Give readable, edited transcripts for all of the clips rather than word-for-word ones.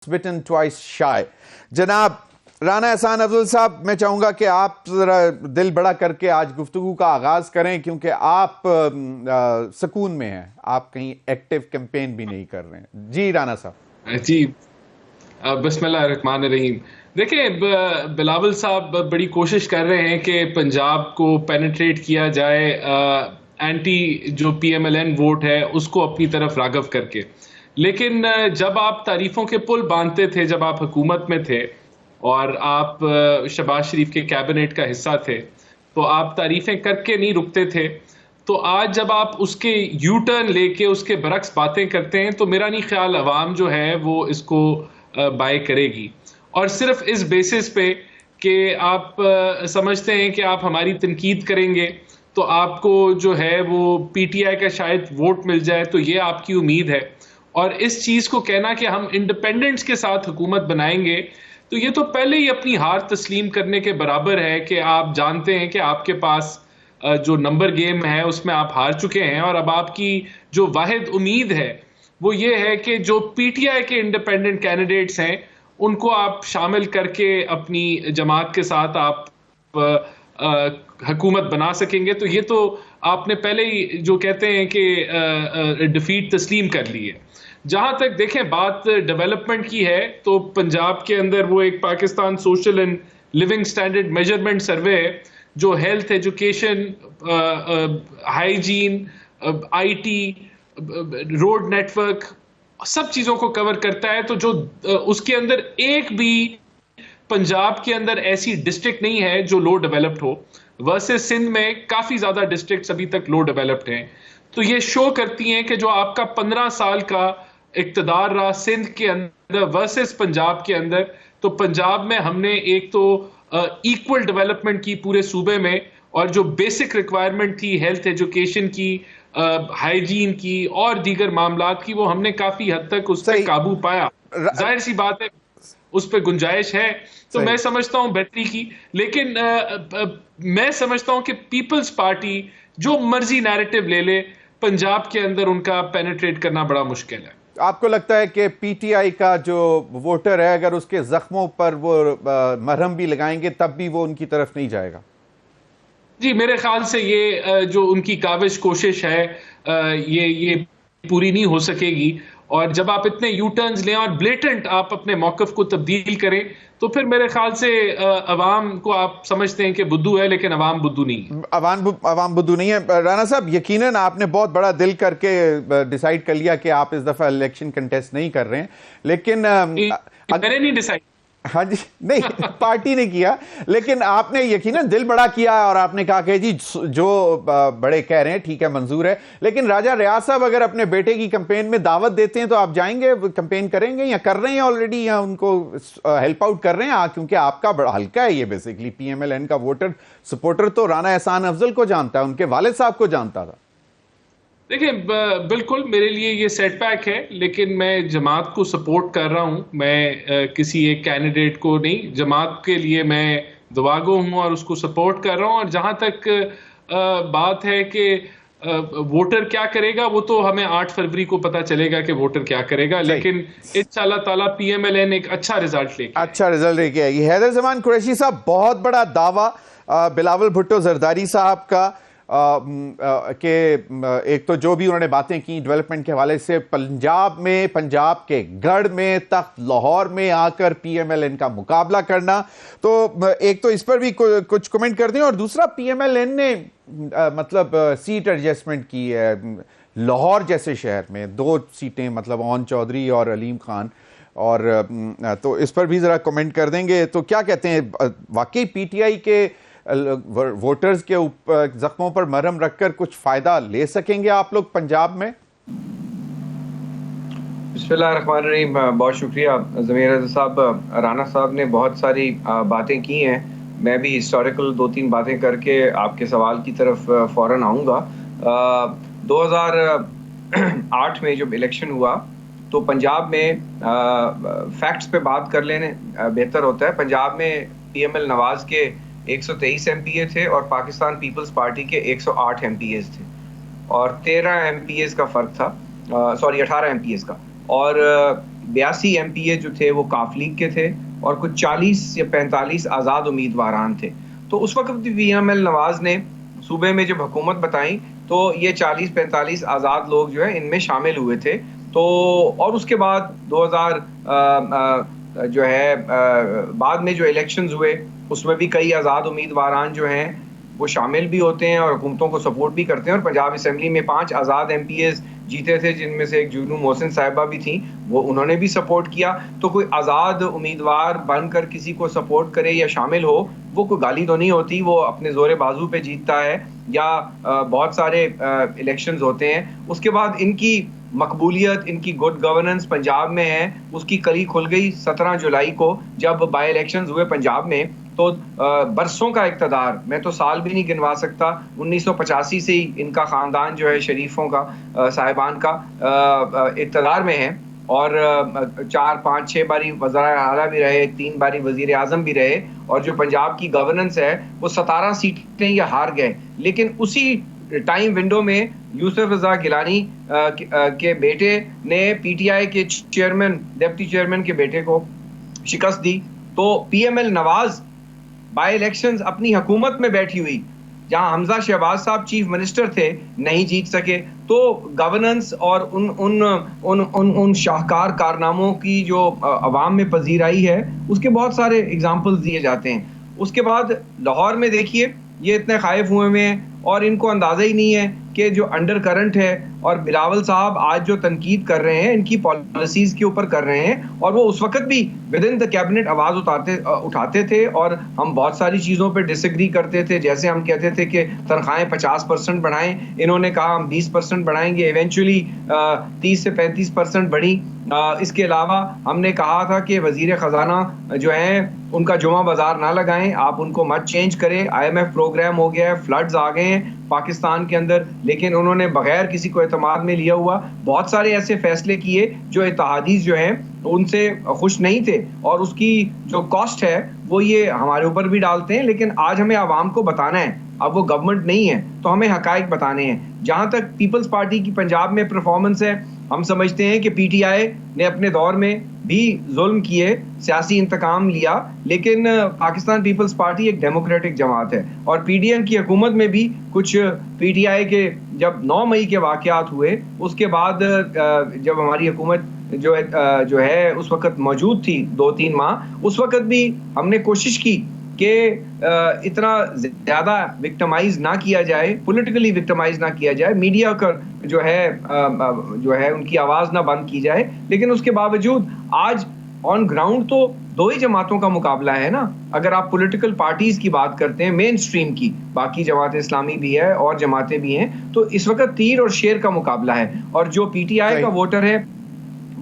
bitten twice shy. جناب رانا احسان افضل صاحب، میں چاہوں گا کہ آپ ذرا دل بڑا کر کے آج گفتگو کا آغاز کریں، کیونکہ آپ سکون میں ہیں، آپ کہیں ایکٹیو کیمپین بھی نہیں کر رہے ہیں. جی رانا صاحب. جی بسم اللہ الرحمن الرحیم. دیکھیں بلاول صاحب بڑی کوشش کر رہے ہیں کہ پنجاب کو پینیٹریٹ کیا جائے اینٹی جو P M L N vote ہے اس کو اپنی طرف راغب کر کے، لیکن جب آپ تعریفوں کے پل باندھتے تھے، جب آپ حکومت میں تھے اور آپ شہباز شریف کے کیبنٹ کا حصہ تھے، تو آپ تعریفیں کر کے نہیں رکتے تھے. تو آج جب آپ اس کے یو ٹرن لے کے اس کے برعکس باتیں کرتے ہیں تو میرا نہیں خیال عوام جو ہے وہ اس کو بائی کرے گی. اور صرف اس بیسس پہ کہ آپ سمجھتے ہیں کہ آپ ہماری تنقید کریں گے تو آپ کو جو ہے وہ پی ٹی آئی کا شاید ووٹ مل جائے، تو یہ آپ کی امید ہے. اور اس چیز کو کہنا کہ ہم انڈیپینڈنٹس کے ساتھ حکومت بنائیں گے، تو یہ تو پہلے ہی اپنی ہار تسلیم کرنے کے برابر ہے کہ آپ جانتے ہیں کہ آپ کے پاس جو نمبر گیم ہے اس میں آپ ہار چکے ہیں، اور اب آپ کی جو واحد امید ہے وہ یہ ہے کہ جو پی ٹی آئی کے انڈیپینڈنٹ کینڈیڈیٹس ہیں ان کو آپ شامل کر کے اپنی جماعت کے ساتھ آپ حکومت بنا سکیں گے. تو یہ تو آپ نے پہلے ہی جو کہتے ہیں کہ ڈیفیٹ تسلیم کر لی ہے. جہاں تک دیکھیں بات ڈیولپمنٹ کی ہے تو پنجاب کے اندر وہ ایک Pakistan social and living standard measurement survey ہے جو health, education, hygiene, IT, road network, سب چیزوں کو کور کرتا ہے. تو جو اس کے اندر ایک بھی پنجاب کے اندر ایسی ڈسٹرکٹ نہیں ہے جو لو ڈیولپڈ ہو، ورسز سندھ میں کافی زیادہ ڈسٹرکٹس ابھی تک لو ڈیولپڈ ہیں. تو یہ شو کرتی ہیں کہ جو آپ کا 15 سال کا اقتدار رہا سندھ کے اندر ورسز پنجاب کے اندر، تو پنجاب میں ہم نے ایک تو ایکول ڈیولپمنٹ کی پورے صوبے میں، اور جو بیسک ریکوائرمنٹ تھی ہیلتھ، ایجوکیشن کی، ہائیجین کی اور دیگر معاملات کی، وہ ہم نے کافی حد تک اس پہ قابو پایا. ظاہر سی بات ہے اس پہ گنجائش ہے، تو میں سمجھتا ہوں بہتری کی. لیکن میں سمجھتا ہوں کہ پیپلز پارٹی جو مرضی نیریٹو لے لے، پنجاب کے اندر ان کا پینیٹریٹ کرنا بڑا مشکل ہے. آپ کو لگتا ہے کہ پی ٹی آئی کا جو ووٹر ہے اگر اس کے زخموں پر وہ مرہم بھی لگائیں گے تب بھی وہ ان کی طرف نہیں جائے گا؟ جی میرے خیال سے یہ جو ان کی کاوش کوشش ہے یہ پوری نہیں ہو سکے گی. اور جب آپ اتنے یو ٹرنز لیں اور بلیٹنٹ آپ اپنے موقف کو تبدیل کریں تو پھر میرے خیال سے عوام کو آپ سمجھتے ہیں کہ بدھو ہے، لیکن عوام بدھو نہیں ہے. عوام بدھو نہیں ہے. رانا صاحب یقیناً آپ نے بہت بڑا دل کر کے ڈیسائیڈ کر لیا کہ آپ اس دفعہ الیکشن کنٹیسٹ نہیں کر رہے ہیں، لیکن میں نے نہیں ڈیسائیڈ. ہاں جی نہیں پارٹی نے کیا، لیکن آپ نے یقیناً دل بڑا کیا اور آپ نے کہا کہ جی جو بڑے کہہ رہے ہیں ٹھیک ہے، منظور ہے. لیکن راجہ ریاض صاحب اگر اپنے بیٹے کی کمپین میں دعوت دیتے ہیں تو آپ جائیں گے، کمپین کریں گے، یا کر رہے ہیں آلریڈی، یا ان کو ہیلپ آؤٹ کر رہے ہیں؟ کیونکہ آپ کا بڑا حلقہ ہے یہ، basically P M L N کا ووٹر سپورٹر تو رانا احسان افضل کو جانتا ہے، ان کے والد صاحب کو جانتا تھا. دیکھیں بالکل میرے لیے یہ سیٹ بیک ہے، لیکن میں جماعت کو سپورٹ کر رہا ہوں. میں کسی ایک کینڈیڈیٹ کو نہیں، جماعت کے لیے میں دعاگو ہوں اور اس کو سپورٹ کر رہا ہوں. اور جہاں تک بات ہے کہ ووٹر کیا کرے گا، وہ تو ہمیں 8 فروری کو پتا چلے گا کہ ووٹر کیا کرے گا. لیکن انشاءاللہ تعالیٰ پی ایم ایل این ایک اچھا رزلٹ لے کے اچھا رزلٹ لے کے آئے گی. حیدر زمان قریشی صاحب، بہت بڑا دعویٰ بلاول بھٹو زرداری صاحب کا کہ ایک تو جو بھی انہوں نے باتیں کی ڈیولپمنٹ کے حوالے سے، پنجاب کے گڑھ میں، تخت لاہور میں آ کر پی ایم ایل این کا مقابلہ کرنا، تو ایک تو اس پر بھی کچھ کمنٹ کر دیں. اور دوسرا، پی ایم ایل این نے مطلب سیٹ ایڈجسٹمنٹ کی ہے لاہور جیسے شہر میں، 2 سیٹیں مطلب اون چودھری اور علیم خان، اور تو اس پر بھی ذرا کمنٹ کر دیں گے. تو کیا کہتے ہیں، واقعی پی ٹی آئی کے ووٹرز کے زخموں پر مرہم رکھ کر کچھ فائدہ لے سکیں گے آپ لوگ پنجاب میں؟ بسم اللہ الرحمن الرحیم. بہت شکریہ ضمیر رضا صاحب. رانا صاحب نے بہت ساری باتیں کی ہیں، میں بھی ہسٹوریکل 2-3 باتیں کر کے آپ کے سوال کی طرف فوراً آؤں گا. 2008 میں جب الیکشن ہوا تو پنجاب میں فیکٹس پہ بات کر لینے بہتر ہوتا ہے. پنجاب میں پی ایم ایل نواز کے 123 ایم پی اے تھے اور پاکستان پیپلز پارٹی کے 108 ایم پی ایز تھے، اور 13 ایم پی ایز کا فرق تھا، 18 ایم پی ایز کا. اور 82 MPA جو تھے وہ کاف لیگ کے تھے اور کچھ 40 یا 45 آزاد امیدواران تھے. تو اس وقت بھی PML نواز نے صوبے میں جب حکومت بتائیں تو یہ 40-45 آزاد لوگ جو ہیں ان میں شامل ہوئے تھے. تو اور اس کے بعد 2000 جو ہے بعد میں جو الیکشنز ہوئے اس میں بھی کئی آزاد امیدواران جو ہیں وہ شامل بھی ہوتے ہیں اور حکومتوں کو سپورٹ بھی کرتے ہیں. اور پنجاب اسمبلی میں 5 آزاد MPAs جیتے تھے جن میں سے ایک جونو محسن صاحبہ بھی تھیں, وہ انہوں نے بھی سپورٹ کیا. تو کوئی آزاد امیدوار بن کر کسی کو سپورٹ کرے یا شامل ہو وہ کوئی گالی تو نہیں ہوتی, وہ اپنے زور بازو پہ جیتتا ہے. یا بہت سارے الیکشنز ہوتے ہیں, اس کے بعد ان کی مقبولیت, ان کی گڈ گورننس پنجاب میں ہے, اس کی کلی کھل گئی 17 جولائی کو جب بائی الیکشنز ہوئے پنجاب میں. تو برسوں کا اقتدار, میں تو سال بھی نہیں گنوا سکتا, 1985 سے ہی ان کا خاندان جو ہے شریفوں کا صاحبان کا اقتدار میں ہے اور 4-5-6 باری وزرائے اعلیٰ بھی رہے, 3 باری وزیر اعظم بھی رہے. اور جو پنجاب کی گورننس ہے وہ 17 سیٹیں یہ ہار گئے. لیکن اسی ٹائم ونڈو میں یوسف رضا گیلانی کے بیٹے نے PTI کے چیئرمین, ڈپٹی چیئرمین کے بیٹے کو شکست دی. تو PML نواز بائی الیکشنز اپنی حکومت میں بیٹھی ہوئی جہاں حمزہ شہباز صاحب چیف منسٹر تھے نہیں جیت سکے. تو گورننس اور ان شاہکار کارناموں کی جو عوام میں پذیرائی ہے اس کے بہت سارے اگزامپلز دیے جاتے ہیں. اس کے بعد لاہور میں دیکھیے یہ اتنے خائف ہوئے ہوئے ہیں اور ان کو اندازہ ہی نہیں ہے کہ جو انڈر کرنٹ ہے. اور بلاول صاحب آج جو تنقید کر رہے ہیں ان کی پالیسیز کے اوپر کر رہے ہیں, اور وہ اس وقت بھی ود ان دا کیبنٹ آواز اٹھاتے تھے اور ہم بہت ساری چیزوں پہ ڈس ایگری کرتے تھے. جیسے ہم کہتے تھے کہ تنخواہیں 50% بڑھائیں, انہوں نے کہا ہم 20% بڑھائیں گے, ایونچولی 30 سے 35% بڑھی. اس کے علاوہ ہم نے کہا تھا کہ وزیر خزانہ جو ہیں ان کا جمعہ بازار نہ لگائیں, آپ ان کو مت چینج کریں. IMF پروگرام ہو گیا ہے, فلڈز آ گئے ہیں پاکستان کے اندر, لیکن انہوں نے بغیر کسی کو اعتماد میں لیا ہوا بہت سارے ایسے فیصلے کیے جو اتحادیز جو ہیں ان سے خوش نہیں تھے, اور اس کی جو کاسٹ ہے وہ یہ ہمارے اوپر بھی ڈالتے ہیں. لیکن آج ہمیں عوام کو بتانا ہے, اب وہ گورنمنٹ نہیں ہے تو ہمیں حقائق بتانے ہیں. جہاں تک پیپلز پارٹی کی پنجاب میں پرفارمنس ہے, ہم سمجھتے ہیں کہ PTI نے اپنے دور میں بھی ظلم کیے, سیاسی انتقام لیا, لیکن پاکستان پیپلز پارٹی ایک ڈیموکریٹک جماعت ہے. اور PDM کی حکومت میں بھی کچھ PTI کے جب 9 مئی کے واقعات ہوئے اس کے بعد جب ہماری حکومت جو ہے اس وقت موجود تھی 2-3 ماہ, اس وقت بھی ہم نے کوشش کی کہ اتنا زیادہ وکٹمائز نہ کیا جائے, پولیٹیکلی وکٹمائز نہ کیا جائے, میڈیا کا جو ہے ان کی آواز نہ بند کی جائے. لیکن اس کے باوجود آج آن گراؤنڈ تو 2 ہی جماعتوں کا مقابلہ ہے نا. اگر آپ پولیٹیکل پارٹیز کی بات کرتے ہیں مین سٹریم کی, باقی جماعت اسلامی بھی ہے اور جماعتیں بھی ہیں, تو اس وقت تیر اور شیر کا مقابلہ ہے. اور جو PTI کا ووٹر ہے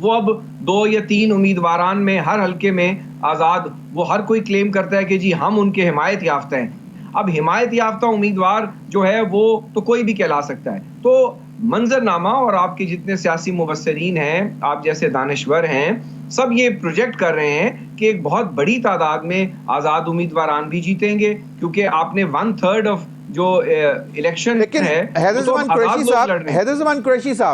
وہ اب 2 یا 3 امیدواران میں ہر حلقے میں آزاد, وہ ہر کوئی کلیم کرتا ہے کہ جی ہم ان کے حمایت یافتہ ہیں. اب حمایت یافتہ امیدوار جو ہے وہ تو کوئی بھی کہلا سکتا ہے. تو منظر نامہ اور آپ کے جتنے سیاسی مبصرین ہیں, آپ جیسے دانشور ہیں, سب یہ پروجیکٹ کر رہے ہیں کہ ایک بہت بڑی تعداد میں آزاد امیدواران بھی جیتیں گے, کیونکہ آپ نے 1/3 آف جو الیکشن ہے حیدر زمان قریشی صاحب